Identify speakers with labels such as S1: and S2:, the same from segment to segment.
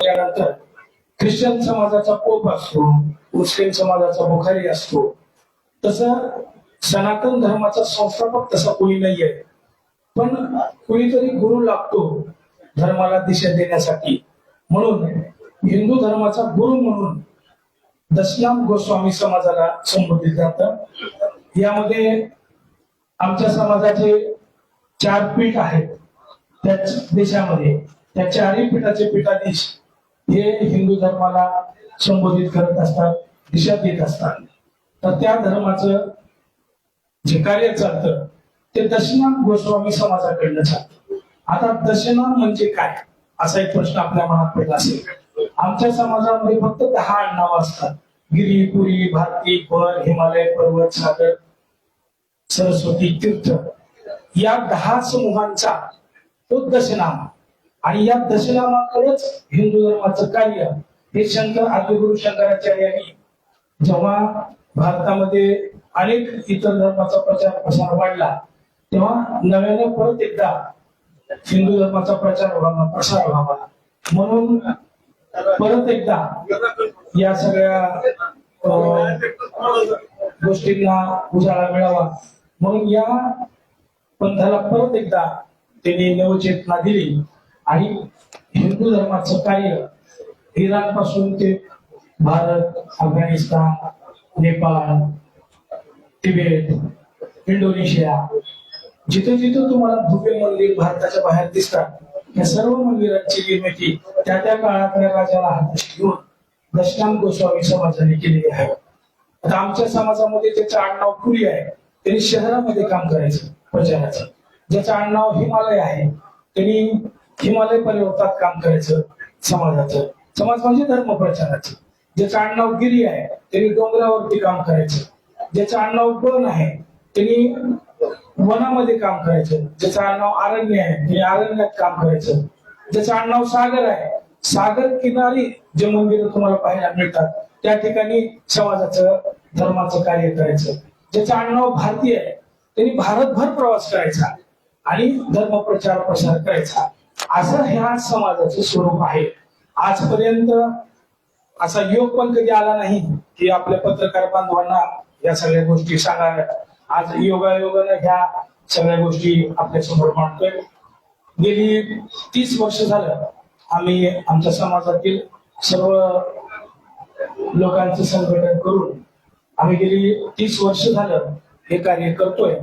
S1: म्हटल्यानंतर ख्रिश्चन समाजाचा पोप असतो, मुस्लिम समाजाचा बुखारी असतो, तसं सनातन धर्माचा संस्थापक तसा कोणी नाहीये. पण कुणीतरी गुरु लागतो धर्माला दिशा देण्यासाठी. म्हणून हिंदू धर्माचा गुरु म्हणून दशनाम गोस्वामी समाजाला संबोधित जातं. यामध्ये आमच्या समाजाचे 4 पीठ आहेत. त्या देशामध्ये त्या 4ही पीठाचे पीठाधीश हे हिंदू धर्माला संबोधित करत असतात, दिशा देत असतात. तर त्या धर्माचं जे कार्य चालतं ते दशनाम गोस्वामी समाजाकडनं चालतं. आता दशनाम म्हणजे काय असा एक प्रश्न आपल्या मनात पडला असेल. आमच्या समाजामध्ये फक्त 10 आडनावं असतात. गिरी, पुरी, भारती, पर, हिमालय, पर्वत, सागर, सरस्वती, तीर्थ, या 10 समूहांचा तो दशनाम. आणि या दशनामाकडेच हिंदू धर्माचं कार्य हे शंकर आदिगुरु शंकराचार्यांनी जेव्हा भारतामध्ये अनेक इतर धर्माचा प्रचार प्रसार वाढला तेव्हा नव्याने परत एकदा हिंदू धर्माचा प्रचार व्हावा, प्रसार व्हावा म्हणून परत एकदा या सगळ्या गोष्टींना उजाळा मिळावा म्हणून या पंथाला परत एकदा त्यांनी नवचेतना दिली. आणि हिंदू धर्माचं कार्य इराणपासून ते भारत, अफगाणिस्तान, नेपाळ, तिबेट, इंडोनेशिया, जिथे जिथे तुम्हाला भव्य मंदिर भारताच्या बाहेर दिसतात या सर्व मंदिरांची निर्मिती त्या त्या काळातल्या राजाला हाताशी घेऊन दशनाम गोस्वामी समाजाने केलेली आहे. आता आमच्या समाजामध्ये त्याचं आडनाव पुरी आहे, त्यांनी शहरामध्ये काम करायचं प्रचाराचं. ज्याचं आडनाव हिमालय आहे त्यांनी हिमालय पर्वतात काम करायचं समाजाचं, समाज म्हणजे धर्म प्रचाराचं. ज्याचं आडनाव गिरी आहे त्यांनी डोंगरावरती काम करायचं. ज्याचं आडनाव वन आहे त्यांनी वनामध्ये काम करायचं. ज्याचं आडनाव अरण्य आहे त्यांनी अरण्यात काम करायचं. ज्याचं आडनाव सागर आहे, सागर किनारी जे मंदिर तुम्हाला पाहायला मिळतात त्या ठिकाणी समाजाचं धर्माचं कार्य करायचं. ज्याचं आडनाव भारतीय आहे त्यांनी भारतभर प्रवास करायचा आणि धर्म प्रचार प्रसार करायचा. असं ह्या समाजाचं स्वरूप आहे. आजपर्यंत असा योग पण कधी आला नाही की आपल्या पत्रकार बांधवांना या सगळ्या गोष्टी सांगाव्यात. आज योगायोगाने ह्या सगळ्या गोष्टी आपल्या समोर मांडतोय. गेली 30 वर्ष झालं आम्ही आमच्या समाजातील सर्व लोकांचं संघटन करून आम्ही गेली 30 वर्ष झालं हे कार्य करतोय.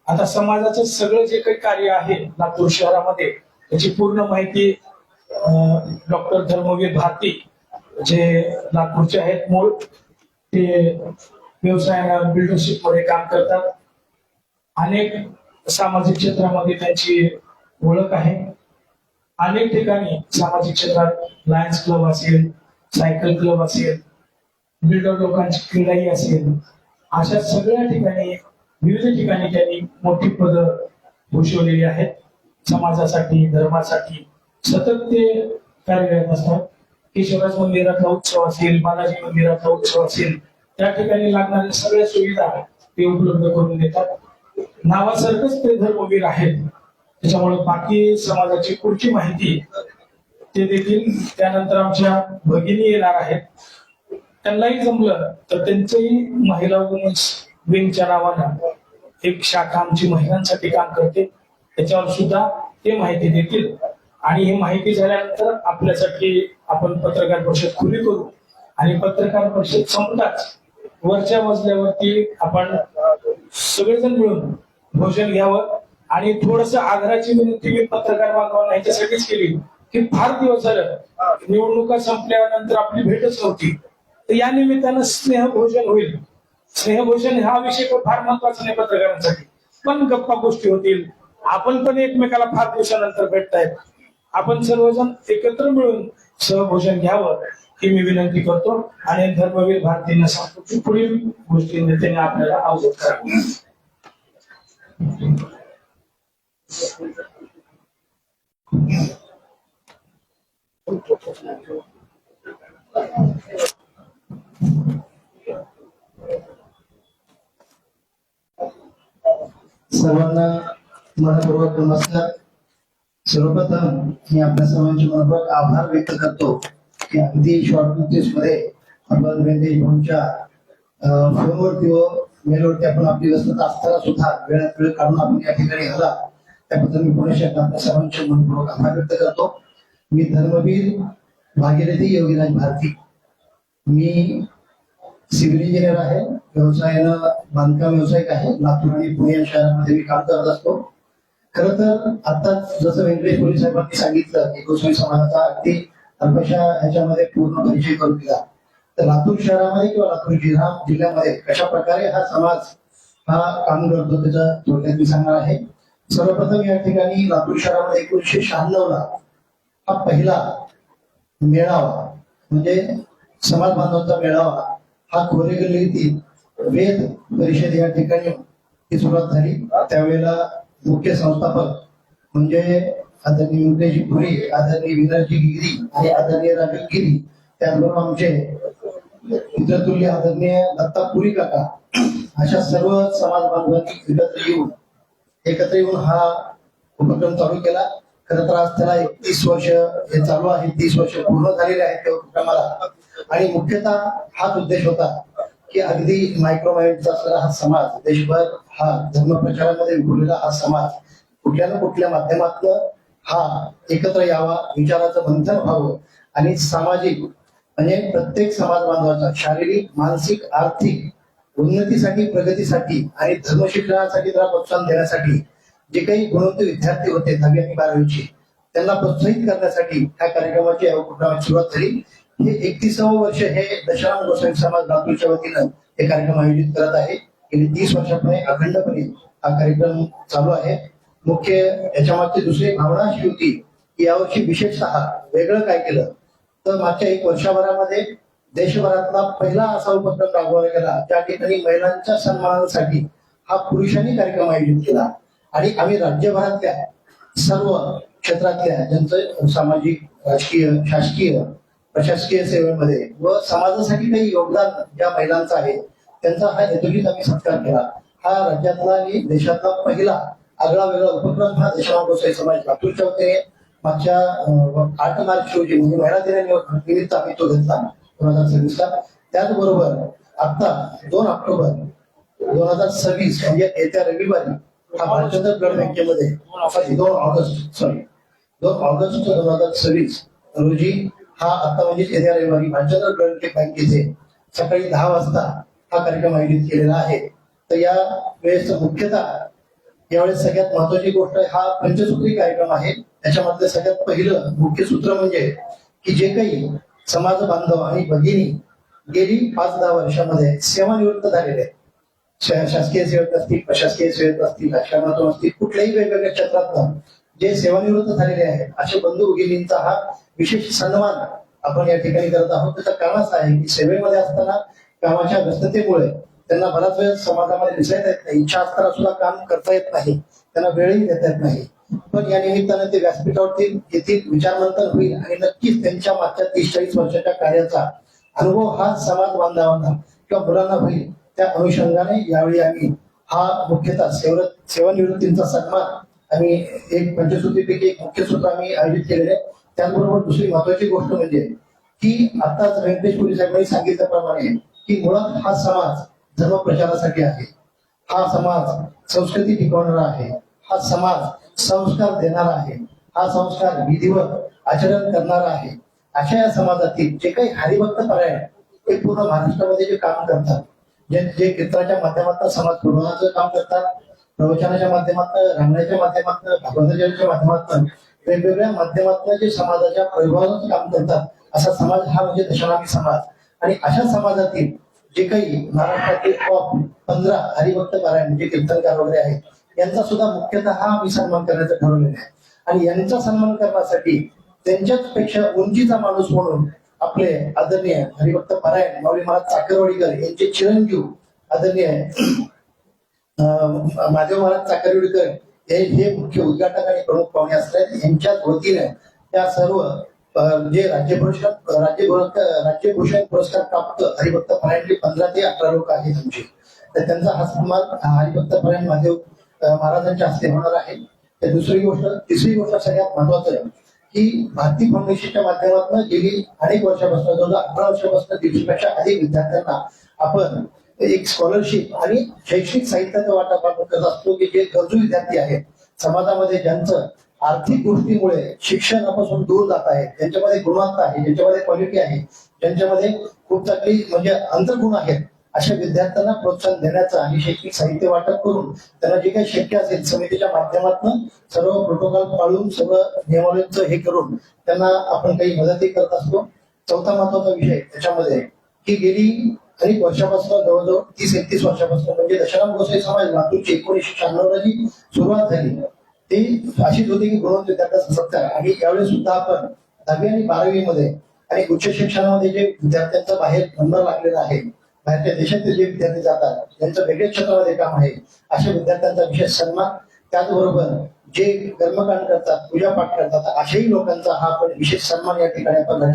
S1: आता समाजाचं सगळं जे काही कार्य आहे लातूर शहरामध्ये त्याची पूर्ण माहिती डॉक्टर धर्मवीर भारती जे लातूरचे आहेत मूळ, ते व्यवसायाला बिल्डरशिप मध्ये काम करतात. अनेक सामाजिक क्षेत्रामध्ये त्यांची ओळख आहे. अनेक ठिकाणी सामाजिक क्षेत्रात लायन्स क्लब असेल, सायकल क्लब असेल, बिल्डर लोकांची क्रीडाही असेल, अशा सगळ्या ठिकाणी विविध ठिकाणी त्यांनी मोठी पदं भूषवलेली आहेत. समाजासाठी, धर्मासाठी सतत ते कार्यरत असतात. केशवराज मंदिराचा उत्सव असेल, बालाजी मंदिराचा उत्सव असेल, त्या ठिकाणी लागणाऱ्या सगळ्या सुविधा ते उपलब्ध करून देतात. नावासारखंच ते धर्मवीर आहेत, त्याच्यामुळे बाकी समाजाची पुढची माहिती ते देखील त्यानंतर आमच्या भगिनी येणार आहेत. त्यांनाही जमलं तर त्यांचंही महिला वुमन्स विंगच्या नावानं एक शाखा आमची महिलांसाठी काम करते, त्याच्यावर सुद्धा ते माहिती देतील. आणि ही माहिती झाल्यानंतर आपल्यासाठी आपण पत्रकार परिषद खुली करू आणि पत्रकार परिषद संपताच वरच्या मजल्यावरती आपण सगळेजण मिळून भोजन घ्यावं. आणि थोडस आग्रहाची विनंती मी पत्रकार बांधवांना ह्याच्यासाठीच केली की फार दिवस झालं निवडणुका संपल्यानंतर आपली भेटच नव्हती, तर या निमित्तानं स्नेहभोजन होईल. स्नेहभोजन हा विषय पण फार महत्वाचा नाही पत्रकारांसाठी, पण गप्पा गोष्टी होतील. आपण पण एकमेकाला फार दिवसानंतर भेटतायत, आपण सर्वजण एकत्र मिळून सहभोजन घ्यावं ही मी विनंती करतो. आणि धर्मवीर भारतींना सांगतो की पुढील गोष्टी त्यांनी आपल्याला अवगत करावं.
S2: सर्वांना मनपूर्वक नमस्कार. सर्वप्रथम मी आपल्या सर्वांचे मनपूर्वक आभार व्यक्त करतो की अगदी शॉर्ट नोटीस मध्ये आपण वेंकटेश भाऊंच्या फोनवरती व मेलवरती आपण आपली व्यस्तता असताना सुद्धा वेळात वेळ काढून आपण या ठिकाणी आला त्याबद्दल मी पुणे शहरात आपल्या सर्वांचे मनपूर्वक आभार व्यक्त करतो. मी धर्मवीर भागीरथी योगीराज भारती. मी सिव्हिल इंजिनियर आहे. व्यवसायानं बांधकाम व्यावसायिक आहे. लातूर आणि पुणे या शहरामध्ये मी काम करत असतो. खर तर आताच जसं व्यंकटेश पोलीस साहेबांनी सांगितलं की गोसावी समाजाचा अगदी अल्पशा ह्याच्यामध्ये पूर्ण परिचय करून दिला. तर लातूर शहरामध्ये किंवा लातूर जिल्ह्यामध्ये कशा प्रकारे हा समाज हा काम करतो त्याचा थोडक्यात मी सांगणार आहे. सर्वप्रथम या ठिकाणी लातूर शहरामध्ये 1996 ला हा पहिला मेळावा म्हणजे समाज बांधवांचा मेळावा हा खोरेगल्ली येथील वेद परिषद या ठिकाणी ही सुरुवात झाली. त्यावेळेला मुख्य संस्थापक म्हणजे आदरणीय व्यंकटेशजी पुरी, आदरणीय विनरजी गिरी आणि आदरणीय राजू गिरी, त्याचबरोबर आमचे मित्रतुल्य आदरणीय दत्ता पुरी काका, अशा सर्व समाज बांधवांनी एकत्र येऊन हा उपक्रम चालू केला. खरं तर आज त्याला 31 वर्ष हे चालू आहे. 30 वर्ष पूर्ण झालेले आहेत त्या उपक्रमाला. आणि मुख्यतः हाच उद्देश होता की अगदी मायक्रोमाइंडचा असलेला हा समाज, देशभर हा धर्मप्रचारामध्ये विखुरलेला हा समाज कुठल्या ना कुठल्या माध्यमातून हा एकत्र यावा, विचाराचं मंथन व्हावं आणि सामाजिक म्हणजे प्रत्येक समाज बांधवाचा शारीरिक, मानसिक, आर्थिक उन्नतीसाठी, प्रगतीसाठी आणि धर्मशिक्षणासाठी त्याला प्रोत्साहन देण्यासाठी जे काही गुणवंत विद्यार्थी होते 10वी आणि 12वीचे त्यांना प्रोत्साहित करण्यासाठी ह्या कार्यक्रमाची या उपक्रमाची सुरुवात झाली. हे 31वं वर्ष हे दशानन गोसावी समाज लातूरच्या वतीनं हे कार्यक्रम आयोजित करत आहे. गेली 30 वर्षांपासून अखंडपणे हा कार्यक्रम चालू आहे. मुख्य याच्या मागची दुसरी भावना अशी होती की यावर्षी विशेषतः वेगळं काय केलं तर मागच्या 1 वर्षभरामध्ये देशभरातला पहिला असा उपक्रम राबवला गेला ज्या ठिकाणी महिलांच्या सन्मानासाठी हा पुरुषांनी कार्यक्रम आयोजित केला. आणि आम्ही राज्यभरातल्या सर्व क्षेत्रातल्या ज्यांचं सामाजिक, राजकीय, शासकीय, प्रशासकीय सेवेमध्ये व समाजासाठी काही योगदान ज्या महिलांचं आहे त्यांचा हा हेतुकीत आम्ही सत्कार केला. हा राज्यातला आणि देशातला पहिला आगळा वेगळा उपक्रम हा दशानन गोसावी समाज लातूरच्या वतीने मागच्या 8 मार्च रोजी म्हणजे महिला दिनानिमित्त आम्ही तो घेतला 2026 ला. त्याचबरोबर आता 2 ऑक्टोबर 2026 म्हणजे येत्या रविवारी हा भालचंद्र ब्लड बँकेमध्ये 2 ऑगस्ट 2026 रोजी हा आता म्हणजे येत्या रविवारी भालचंद्र ब्लड बँकेचे सकाळी 10 वाजता हा कार्यक्रम आयोजित केलेला आहे. तर या वेळेस मुख्यतः यावेळेस सगळ्यात महत्वाची गोष्ट हा पंचसूत्री कार्यक्रम आहे. त्याच्यामधलं सगळ्यात पहिलं मुख्य सूत्र म्हणजे की जे काही समाज बांधव आणि भगिनी गेली 5-10 वर्षामध्ये सेवानिवृत्त झालेले आहेत, शासकीय सेवेत असतील, प्रशासकीय सेवेत असतील, राजकारणातून असतील, कुठल्याही वेगवेगळ्या क्षेत्रातून जे सेवानिवृत्त झालेले आहेत अशा बंधू भगिनींचा हा विशेष सन्मान आपण या ठिकाणी करत आहोत. त्याचं कारण असं आहे की सेवेमध्ये असताना कामाच्या व्यस्ततेमुळे त्यांना बराच वेळ समाजामध्ये दिसायला येत नाही, इच्छा असताना सुद्धा काम करता येत नाही, त्यांना वेळही देता येत नाही. पण या निमित्तानं ते व्यासपीठावरती येथील विचारमंथन होईल आणि नक्कीच त्यांच्या मागच्या 30-40 वर्षाच्या कार्याचा अनुभव हा समाज बांधवांना किंवा मुलांना होईल. त्या अनुषंगाने यावेळी आम्ही हा मुख्यतः सेवानिवृत्तींचा सन्मान आम्ही एक पंचसूत्रीपैकी एक मुख्य सूत्र आम्ही आयोजित केलेले. त्याचबरोबर दुसरी महत्वाची गोष्ट म्हणजे की आताच व्यंकटेश पोलीस साहेबांनी सांगितल्याप्रमाणे की मुळात हा समाज धर्म प्रचारासाठी आहे, हा समाज संस्कृती टिकवणारा आहे, हा समाज संस्कार देणारा आहे, हा संस्कार विधिवत आचरण करणारा आहे. अशा या समाजातील जे काही हरिभक्त परायण ते पूर्ण महाराष्ट्रामध्ये जे काम करतात, जे कीर्तनाच्या माध्यमातून समाज पुरवण्याचं काम करतात, प्रवचनाच्या माध्यमातून, रांगण्याच्या माध्यमातून, भागवताच्या माध्यमातून, वेगवेगळ्या माध्यमातून जे समाजाच्या प्रभावाचं काम करतात असा समाज हा म्हणजे दशानामी समाज. आणि अशा समाजातील जे काही महाराष्ट्रातील टॉप 15 हरिभक्त पारायण जे कीर्तनकार वगैरे आहेत यांचा सुद्धा मुख्यतः आम्ही सन्मान करण्याचं ठरवलेलं आहे. आणि यांचा सन्मान करण्यासाठी त्यांच्याच पेक्षा उंचीचा माणूस म्हणून आपले आदरणीय हरिभक्त पारायण माऊली महाराज चाकरवाडीकर यांचे चिरंजीव आदरणीय महादेव महाराज चाकरवाडीकर हे मुख्य उद्घाटक आणि प्रमुख पाहुणे असतात. यांच्याच वतीने त्या सर्व जे राज्यभूषण पुरस्कार प्राप्त हरिभक्त पारायणचे 15 ते 18 लोक आहेत आमचे. तर त्यांचा हा सन्मान हरिभक्त पारायण महादेव महाराजांच्या हस्ते होणार आहे. तिसरी गोष्ट सगळ्यात महत्वाचं आहे की भारती फाउंडेशनच्या माध्यमातून गेली अनेक वर्षापासून जवळजवळ 18 वर्षापासून 150पेक्षा अधिक विद्यार्थ्यांना आपण एक स्कॉलरशिप आणि शैक्षणिक साहित्याचा वाटप आपण करत असतो की जे गरजू विद्यार्थी आहेत समाजामध्ये ज्यांचं आर्थिक गोष्टीमुळे शिक्षणापासून दूर जात आहेत, ज्यांच्यामध्ये गुणवत्ता आहे, ज्यांच्यामध्ये क्वालिटी आहे, ज्यांच्यामध्ये खूप चांगली म्हणजे अंतर्गुण आहेत, अशा विद्यार्थ्यांना प्रोत्साहन देण्याचं आणि शैक्षणिक साहित्य वाटप करून त्यांना जे काही शक्य असेल समितीच्या माध्यमातून सर्व प्रोटोकॉल पाळून सगळं नियमावलीचं हे करून त्यांना आपण काही मदतही करत असतो. चौथा महत्वाचा विषय त्याच्यामध्ये की गेली अनेक वर्षापासून जवळजवळ 30-31 वर्षापासून म्हणजे दशाराम गोसाई समाज लातूरची 1996 ला जी सुरुवात झाली ती अशीच होती की गुणवंत विद्यार्थ्यांचा सत्कार आणि यावेळी सुद्धा आपण 10वी आणि 12वी मध्ये आणि उच्च शिक्षणामध्ये जे विद्यार्थ्यांचा बाहेर नंबर लागलेला आहे, बाहेरच्या देशातील जे विद्यार्थी जातात ज्यांचं वेगळ्या क्षेत्रामध्ये काम आहे अशा विद्यार्थ्यांचा विशेष सन्मान, त्याचबरोबर जे कर्मकांड करतात, पूजापाठ करतात अशाही लोकांचा हा आपण विशेष सन्मान या ठिकाणी आपण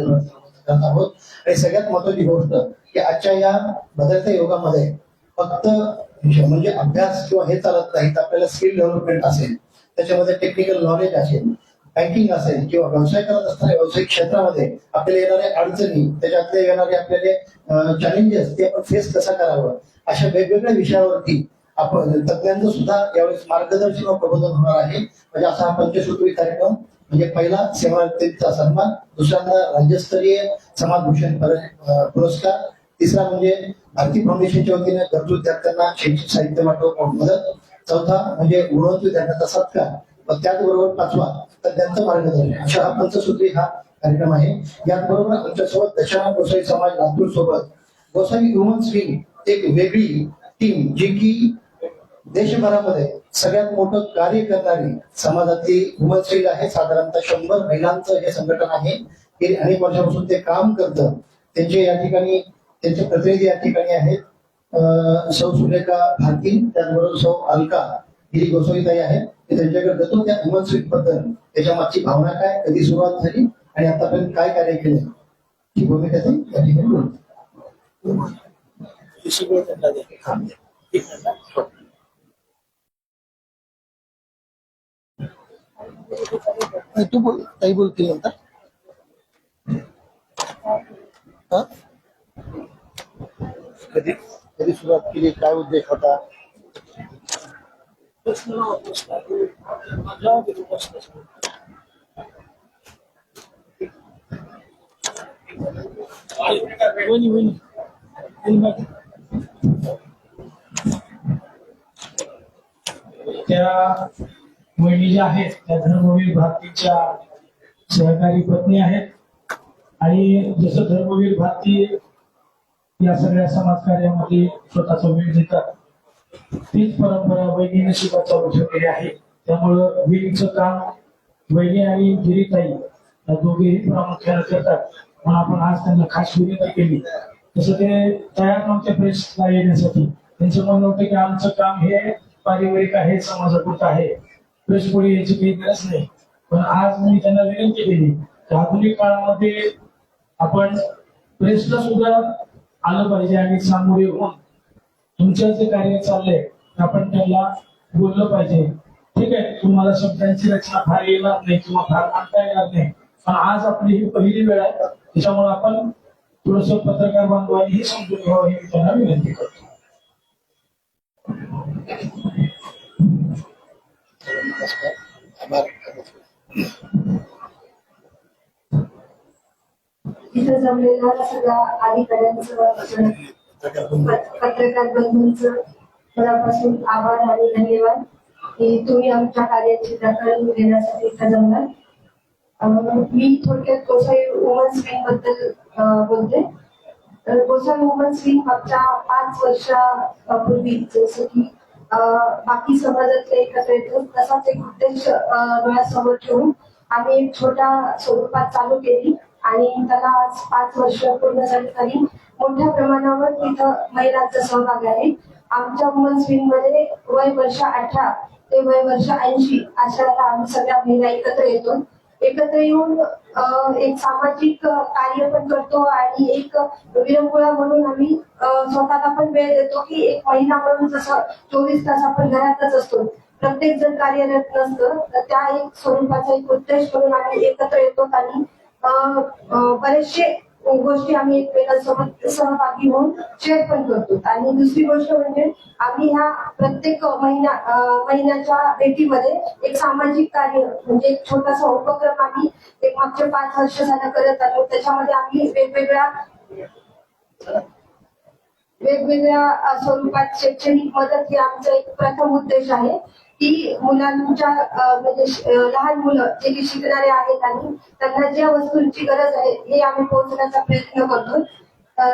S2: करत आहोत. आणि सगळ्यात महत्वाची गोष्ट की आजच्या या बदलत्या युगामध्ये फक्त म्हणजे अभ्यास किंवा हे चालत नाही, तर आपल्याला स्किल डेव्हलपमेंट असेल, त्याच्यामध्ये टेक्निकल नॉलेज असेल, बँकिंग असेल किंवा व्यवसाय करत असताना व्यावसायिक क्षेत्रामध्ये आपल्याला येणाऱ्या अडचणी, त्याच्यातले येणारे आपल्याला चॅलेंजेस ते आपण फेस कसं करावं अशा वेगवेगळ्या विषयावरती आपण तज्ञांचं सुद्धा यावेळेस मार्गदर्शन व प्रबोधन होणार आहे. म्हणजे असा हा पंचसूत्री कार्यक्रम म्हणजे पहिला सेवानिवृत्तीचा सन्मान, दुसऱ्यांदा राज्यस्तरीय समाजभूषण पुरस्कार, तिसरा म्हणजे भारती फाउंडेशनच्या वतीने गरजू विद्यार्थ्यांना शैक्षणिक साहित्य वाटप मदत, चौथा म्हणजे गुणवंत विद्यार्थ्यांचा सत्कार व त्याचबरोबर पाचवा तज्ञांचं मार्गदर्शन, अशा हा पंचसूत्री हा कार्यक्रम आहे. याचबरोबर आमच्यासोबत दशाराम गोसाई समाज लातूर सोबत गोसाई वुमन्स विंग एक वेगळी टीम जी की देशभरामध्ये सगळ्यात मोठं कार्य करणारी समाजातली वुमन्स विंग आहे. साधारणतः 100 महिलांचं हे संघटन आहे. गेली अनेक वर्षापासून ते काम करतं. त्यांचे या ठिकाणी त्यांचे प्रतिनिधी या ठिकाणी आहेत. सौ सुलेखा भारती, त्याचबरोबर सौ अलका ही गोसाईताई आहे. त्यांच्याकडे जातो त्या वुमन्स विंग बद्दल त्याच्या मागची भावना काय, कधी सुरुवात झाली आणि आतापर्यंत काय कार्य केले ही भूमिका ते या ठिकाणी बोलतो. तू बोल, ताई बोलतील नंतर. कधी कधी सुरुवात केली, काय उद्देश होता?
S1: त्या वहिनी ज्या आहेत त्या धर्मवीर भारतीच्या सहकारी पत्नी आहेत. आणि जसं धर्मवीर भारती या सगळ्या समाजकार्यामध्ये स्वतःचा वेळ देतात, तीच परंपरा वहिनीने सुद्धा चालू ठेवलेली आहे. त्यामुळं विणीचं काम वहिनी आणि गिरीताई या दोघेही प्रामुख्याने करतात. म्हणून आपण आज त्यांना खास विनंती केली. तसं ते तयार नव्हते प्रेसला येण्यासाठी. त्यांचं म्हणणं होतं की आमचं काम हे पारिवारिक आहे, समाजापुरतं आहे, प्रेस पुढे याची काही गरज नाही. पण आज मी त्यांना विनंती केली की आधुनिक काळामध्ये आपण प्रेसला सुद्धा आलं पाहिजे आणि सामोरे होऊन तुमचं जे कार्य चाललंय आपण त्याला बोललं पाहिजे. ठीक आहे, तुम्हाला शब्दांची रचना फार येणार नाही किंवा फार मांडता येणार नाही, पण आज आपली ही पहिली वेळ आहे. त्याच्यामुळे आपण थोडस पत्रकार बांधवांनी हे समजून घ्यावं ही त्यांना विनंती करतो.
S3: इथं जमलेल्या सगळ्या अधिकाऱ्यांचं, पत्रकार बंधूंचं मनापासून आभार आणि धन्यवाद की तुम्ही आमच्या कार्याची दखल घेण्यासाठी इथं जमलात. मी थोडक्यात गोसाई वुमन्स विंग बद्दल बोलते. तर गोसाई वुमन्स विंग मागच्या 5 वर्षापूर्वी जसं की बाकी समाजातले एकत्र येतो तसाच एक उद्देश डोळ्यासमोर ठेवून आम्ही एक छोट्या स्वरूपात चालू केली आणि त्याला आज 5 वर्ष पूर्ण झाली तरी मोठ्या प्रमाणावर तिथं महिलांचा सहभाग आहे. आमच्या वुमन्स विंग मध्ये वय वर्ष 18 ते वय वर्ष 80 अशा आम्ही सगळ्या महिला एकत्र येतो. एकत्र येऊन एक सामाजिक कार्य पण करतो आणि एक विरंगुळा म्हणून आम्ही स्वतःला पण वेळ देतो की एक महिला म्हणून जसं 24 तास आपण घरातच असतो प्रत्येक जण कार्यरत नसतं, तर त्या एक स्वरूपाचा एक उद्देश म्हणून आम्ही एकत्र येतो आणि बरेचसे गोष्टी आम्ही एकमेकांसोबत सहभागी होऊन शेअर पण करतो. आणि दुसरी गोष्ट म्हणजे आम्ही ह्या प्रत्येक महिन्याच्या भेटीमध्ये एक सामाजिक कार्य म्हणजे एक छोटासा उपक्रम आम्ही एक मागचे 5 वर्ष झालं करत आलो. त्याच्यामध्ये आम्ही वेगवेगळ्या स्वरूपात शैक्षणिक मदत हे आमचा एक प्रथम उद्देश आहे की मुलांच्या म्हणजे लहान मुलं जे की शिकणारे आहेत आणि त्यांना ज्या वस्तूंची गरज आहे हे आम्ही पोहोचण्याचा प्रयत्न करतो.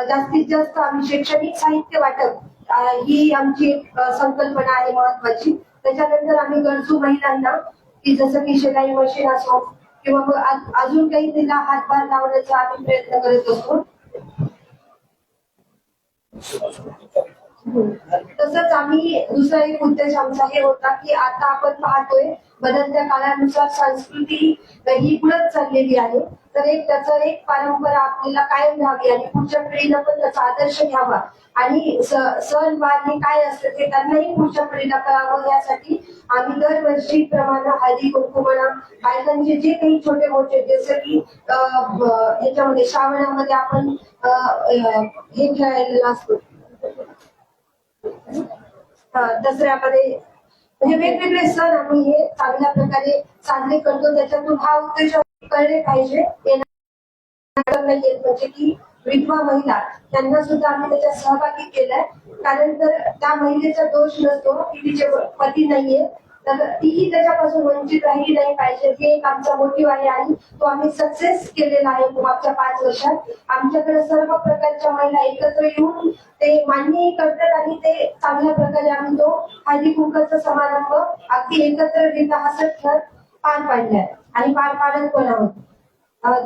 S3: जास्तीत जास्त आम्ही शैक्षणिक साहित्य वाटप ही आमची एक संकल्पना आहे महत्वाची. त्याच्यानंतर आम्ही गरजू महिलांना की जसं की शिलाई मशीन असो किंवा मग अजून काही तिला हातभार लावण्याचा आम्ही प्रयत्न करत असतो. तसंच आम्ही दुसरा एक उद्देश आमचा हे होता की आता आपण पाहतोय बदलत्या काळानुसार संस्कृती ही पुढे चाललेली आहे, तर त्याचा एक परंपरा आपल्याला कायम राहावी आणि पुढच्या पिढीला पण त्याचा आदर्श घ्यावा आणि सण वार हे काय असतं ते त्यांनाही पुढच्या पिढीला कळावं यासाठी आम्ही दरवर्षी प्रमाणे हळदी कुंकुमणा बायकांचे जे काही छोटे मोठे जसं की याच्यामध्ये श्रावणामध्ये आपण हे खेळायला असतो दसऱ्यामध्ये म्हणजे वेगवेगळे सण आम्ही हे चांगल्या प्रकारे साजरे करतो. त्याच्यातून हा उद्देश कळले पाहिजे म्हणजे की विधवा महिला त्यांना सुद्धा आम्ही त्याच्यात सहभागी केलाय. कारण जर त्या महिलेचा दोष नसतो की तिचे पती नाहीये तर तीही त्याच्यापासून वंचित राहिली नाही पाहिजे हे एक आमचा मोटिव्ह आहे आणि तो आम्ही सक्सेस केलेला आहे मागच्या 5 वर्षात. आमच्याकडे सर्व प्रकारच्या महिला एकत्र येऊन ते मान्यही करतात आणि ते चांगल्या प्रकारे आम्ही तो हळदी कुंकाचा समारंभ अगदी एकत्ररित्या हसत खेळत पार पाडलाय आणि पार पाडत पण आहोत.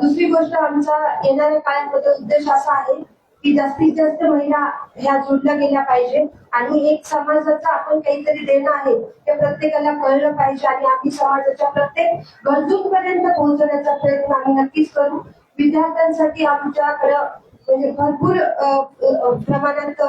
S3: दुसरी गोष्ट आमचा येणाऱ्या काळामध्ये उद्देश असा आहे की जास्तीत जास्त महिला ह्या जोडल्या गेल्या पाहिजे आणि एक समाजाचं आपण काहीतरी देणं आहे ते प्रत्येकाला कळलं पाहिजे आणि आम्ही समाजाच्या प्रत्येक गरजूंपर्यंत पोहोचण्याचा प्रयत्न आम्ही नक्कीच करू. विद्यार्थ्यांसाठी आमच्याकडं म्हणजे भरपूर प्रमाणात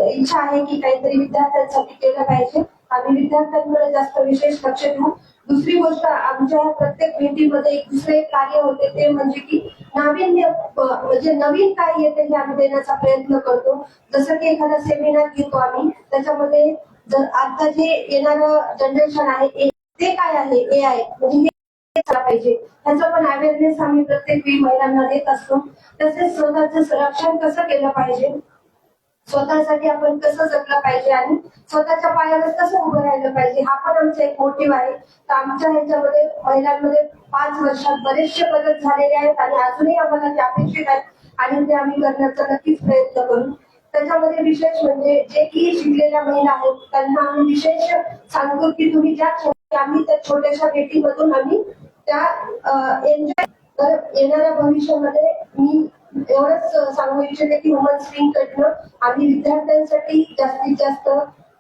S3: इच्छा आहे की काहीतरी विद्यार्थ्यांसाठी केलं पाहिजे. आम्ही विद्यार्थ्यांकडे जास्त विशेष लक्ष देऊ. दुसरी गोष्ट आमच्या प्रत्येक भेटीमध्ये एक दुसरे कार्य होते ते म्हणजे की नाविन्य म्हणजे नवीन काय येते हे आम्ही देण्याचा प्रयत्न करतो. जसं की एखादा सेमिनार घेतो आम्ही त्याच्यामध्ये जर आता जे येणारं जनरेशन आहे ते काय आहे AI म्हणजे पाहिजे त्याचं पण अवेअरनेस आम्ही प्रत्येक वेळी महिलांना देत असतो. तसेच स्वतःचं संरक्षण कसं केलं पाहिजे, स्वतःसाठी आपण कसं जगलं पाहिजे आणि स्वतःच्या पायावर कसं उभं राहिलं पाहिजे हा पण आमचा एक मोटिव्ह आहे. तर आमच्या ह्याच्यामध्ये महिलांमध्ये 5 वर्षात बरेचसे बदल झालेले आहेत आणि अजूनही आम्हाला ते अपेक्षित आहेत आणि ते आम्ही करण्याचा नक्कीच प्रयत्न करू. त्याच्यामध्ये विशेष म्हणजे जे की शिकलेल्या महिला आहेत त्यांना आम्ही विशेष सांगतो की तुम्ही ज्या आम्ही त्या छोट्याशा भेटीमधून आम्ही त्या एन्जॉय तर येणाऱ्या भविष्यामध्ये मी एवढंच सांगू इच्छिते की वुमन्स विंग कडनं आम्ही विद्यार्थ्यांसाठी जास्तीत जास्त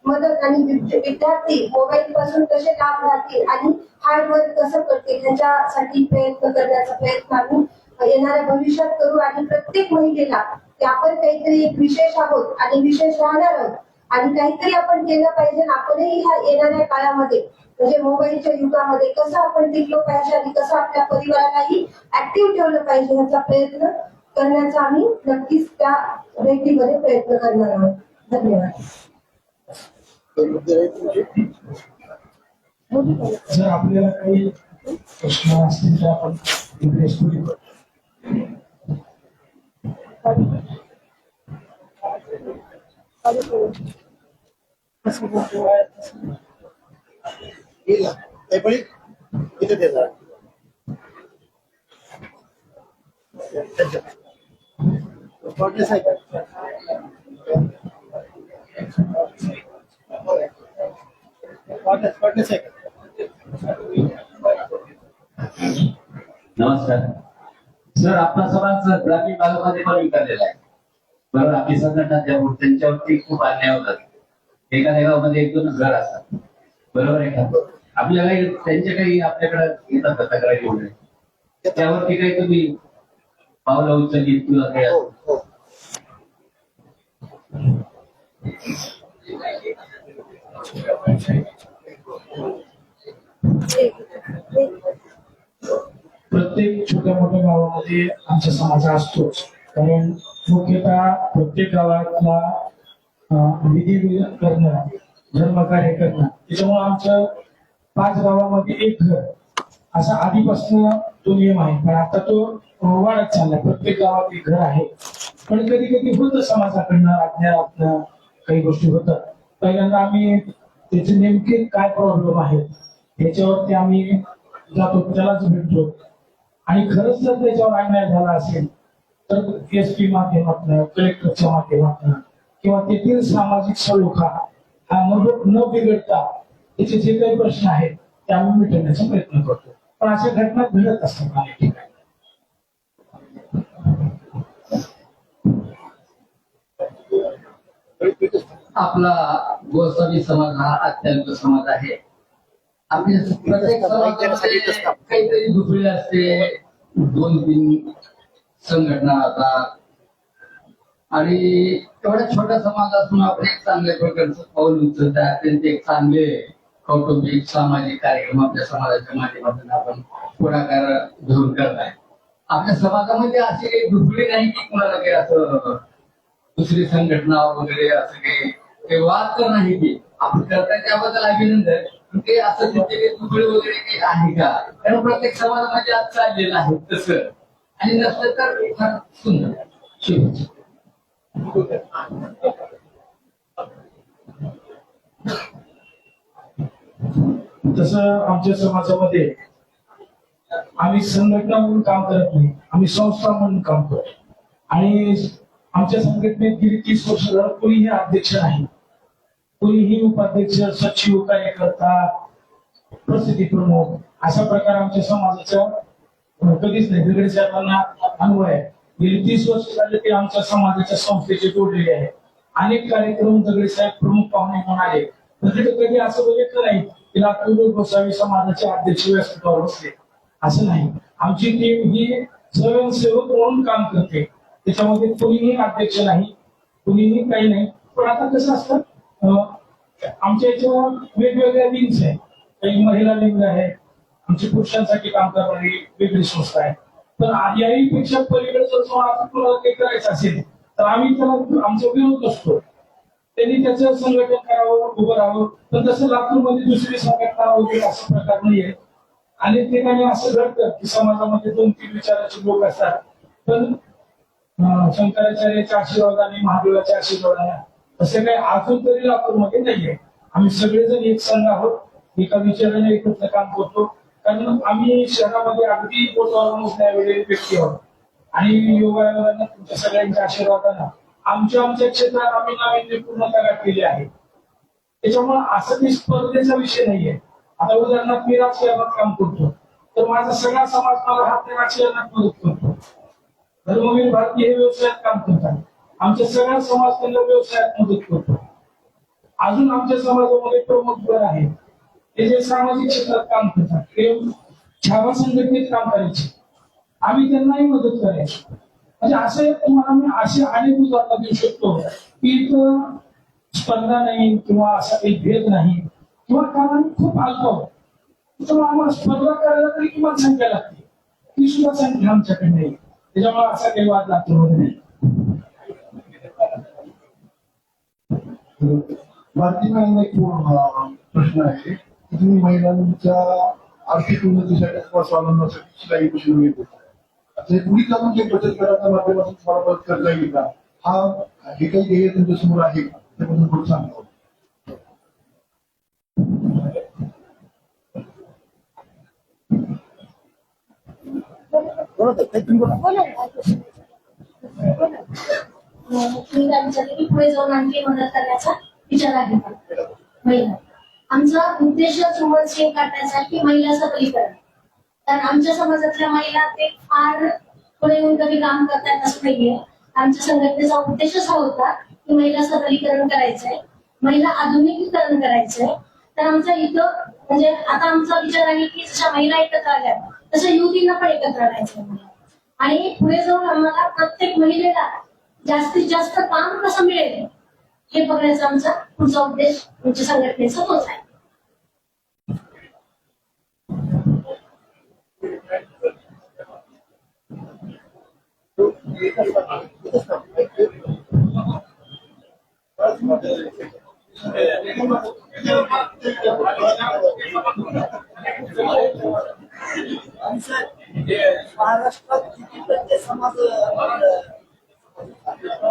S3: मदत आणि विद्यार्थी मोबाईल पासून कसे लांब राहतील आणि हार्ड वर्क कसं करतील ह्याच्यासाठी प्रयत्न करण्याचा प्रयत्न आम्ही येणाऱ्या भविष्यात करू आणि प्रत्येक महिलेला की आपण काहीतरी एक विशेष आहोत आणि विशेष राहणार आहोत आणि काहीतरी आपण केलं पाहिजे. आपणही ह्या येणाऱ्या काळामध्ये म्हणजे मोबाईलच्या युगामध्ये कसं आपण टिकलो पाहिजे आणि कसं आपल्या परिवारालाही ऍक्टिव्ह ठेवलं पाहिजे ह्याचा प्रयत्न करण्याचा आम्ही नक्कीच त्या भेटीमध्ये प्रयत्न करणार आहोत. धन्यवाद.
S1: जर आपल्याला काही प्रश्न असतील तर आपण इंटरेस्टफुली
S2: इथे देणार
S4: नमस्कार सर. आपला समाज ग्रामीण भागामध्ये पण विकलेला आहे बरोबर. आपली संघटना त्यांच्यावरती खूप अन्याय होतात. एका गावामध्ये 1-2 घर असतात बरोबर आहे का. आपल्याला त्यांच्या काही आपल्याकडे येतात का तक्रारी घेऊन त्यावरती काही तुम्ही पावलं उचलली किंवा काही
S1: प्रत्येक छोट्या मोठ्या गावामध्ये आमचा समाज असतोच. कारण मुख्यतः प्रत्येक गावातला विधी करणं, धर्मकार्य करणं, त्याच्यामुळे आमचं 5 गावामध्ये एक घर असा आधीपासून तो नियम आहे. पण आता तो वाढत चाललाय. प्रत्येक गावात एक घर आहे. पण कधी कधी होतं समाजाकडनं अज्ञानातनं काही गोष्टी होतात. पहिल्यांदा आम्ही त्याचे नेमके काय प्रॉब्लेम आहेत याच्यावरती आम्ही जातो, त्यालाच भेटतो. आणि खरंच जर त्याच्यावर अन्याय झाला असेल तर एसपी माध्यमातून, कलेक्टरच्या माध्यमातून किंवा तेथील सामाजिक सलोखा हा न बिघडता त्याचे जे काही प्रश्न आहेत ते आम्ही मिटवण्याचा प्रयत्न करतो. पण अशा घटना घडत असतात अनेक ठिकाणी.
S4: आपला गोसावी समाज हा अत्यंत समाज आहे. आपल्या प्रत्येक समाजामध्ये काहीतरी दुसरी असते, 2-3 संघटना असतात आणि एवढ्या छोट्या समाज असून आपण एक चांगल्या प्रकारचं पाऊल उचलतात. त्यांचे एक चांगले कौटुंबिक सामाजिक कार्यक्रम आपल्या समाजाच्या माध्यमातून आपण पुढाकार घेऊन करताय. आपल्या समाजामध्ये अशी काही दुसरी नाही की कुणाला काही असं दुसरी संघटना वगैरे असं काही वाद तर नाही की आपण करताय त्याबद्दल अभिनंदन. ते असं तिथे तुकडे वगैरे काही आहे का? कारण प्रत्येक समाजामध्ये आज चाललेलं आहे तसं, आणि नसलं तर फार सुंदर. शुभेच्छा.
S1: तसं आमच्या समाजामध्ये आम्ही संघटना म्हणून काम करत नाही, आम्ही संस्था म्हणून काम करतो. आणि आमच्या संघटनेत गेली 30 वर्ष झालं कोणीही अध्यक्ष नाही, कोणीही उपाध्यक्ष, सचिव, कार्यकर्ता, प्रसिद्धी प्रमुख अशा प्रकार आमच्या समाजाच्या कधीच नाही. दगडे साहेबांना अनुभव आहे. गेली 30 वर्ष झाले ते आमच्या समाजाच्या संस्थेचे जोडलेले आहे. अनेक कार्यक्रम दगडे साहेब प्रमुख पाहुणे म्हणून आले. तर तिथे कधी असं बघितलं नाही की लातूर गोसावी समाजाचे अध्यक्ष व्यासपीठावर बसले, असं नाही. आमची टीम ही स्वयंसेवक म्हणून काम करते. त्याच्यामध्ये कोणीही अध्यक्ष नाही, कोणीही काही नाही. पण आता कसं असतं, आमच्या याच्यावर वेगवेगळ्या विंग्स आहेत. काही महिला विंग आहे, आमची पुरुषांसाठी काम करणारी वेगळी संस्था आहे. पण याही पेक्षा पलीकडे जर कोणाला काही करायचं असेल तर आम्ही त्याला आमचा विरोध असतो. त्यांनी त्याचं संघटन करावं, उभं राहावं. पण तसं लातूरमध्ये दुसरी संघटना वगैरे असा प्रकार नाहीये. अनेक ठिकाणी असं घडतं की समाजामध्ये 2-3 विचाराचे लोक असतात, पण शंकराचार्याच्या आशीर्वादाने, महादेवाच्या आशीर्वादाने असं काही अजून तरी लातूरमध्ये नाहीये. आम्ही सगळेजण एक संघ आहोत, एका विचाराने एकत्र काम करतो. कारण आम्ही शहरामध्ये अगदी बोटावर मोजण्यावेळी व्यक्ती आहोत. आणि योगायोगानं तुमच्या सगळ्यांच्या आशीर्वादानं आमच्या क्षेत्रात आम्ही नाविन्यपूर्णता गाठलेली आहे. त्याच्यामुळे असं काही स्पर्धेचा विषय नाहीये. आता उदाहरणार्थ मी राजकारणात काम करतो, तर माझा सगळा समाज मला हा राजकारणात मदत करतो. धर्मवीर भारती हे व्यवसायात काम करतात, आमच्या सगळ्या समाज त्यांना व्यवसायात मदत करतो. अजून आमच्या समाजामध्ये प्रमुख गण आहे, ते जे सामाजिक क्षेत्रात काम करतात, ते छावा संघटनेत काम करायचे, आम्ही त्यांनाही मदत करायची. म्हणजे असं तुम्हाला मी असे अनेक उदाहरणं देऊ शकतो की इथं स्पर्धा नाही किंवा असा काही भेद नाही किंवा कारण खूप अल्प होत. त्याच्यामुळे आम्हाला स्पर्धा करायला तरी किमान संख्या लागते, ती सुद्धा संख्या आमच्याकडे नाही. त्याच्यामुळे असा काही वाद लातूरमध्ये नाही.
S5: भारतीय महिला एक प्रश्न आहे की तुम्ही महिलांच्या आर्थिक उन्नतीसाठी किंवा स्वावलंबनासाठी शिलाई मशीन घेत होता. आता हे पुढे चालून जे बचत गटाच्या माध्यमातून तुम्हाला मदत करता येईल का? हे काही ध्येय तुमच्या समोर आहे का? त्याबद्दल थोडं सांगा.
S3: तुम्ही काय विचारले की पुढे जाऊन आणखी मदत करण्याचा विचार आहे का? महिला आमचा उद्देशच वुमन स्कीम काढण्याचा आहे की महिला सबलीकरण. कारण आमच्या समाजातल्या महिला ते फार पुढे येऊन कधी काम करतात असं नाहीये. आमच्या संघटनेचा उद्देशच हा होता की महिला सबलीकरण करायचंय, महिला आधुनिकीकरण करायचंय. तर आमच्या इथं म्हणजे आता आमचा विचार आहे की जशा महिला एकत्र आल्या तशा युवतींना पण एकत्र आणायचं आणि पुढे जाऊन आम्हाला प्रत्येक महिलेला जास्तीत जास्त काम कसं मिळेल हे बघण्याचा आमचा पुढचा उद्देश आमच्या संघटनेचा तोच आहे.
S6: महाराष्ट्रात किती टक्के समाज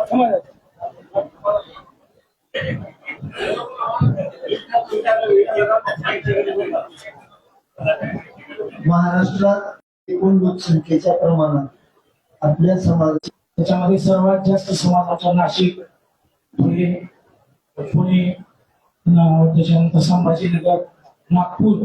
S1: समाजात
S6: महाराष्ट्रात एकूण लोकसंख्येच्या प्रमाणात आपल्या समाजाची
S1: त्याच्यामध्ये सर्वात जास्त समाजाचा नाशिक, धुळे, पुणे, त्याच्यानंतर संभाजीनगर, नागपूर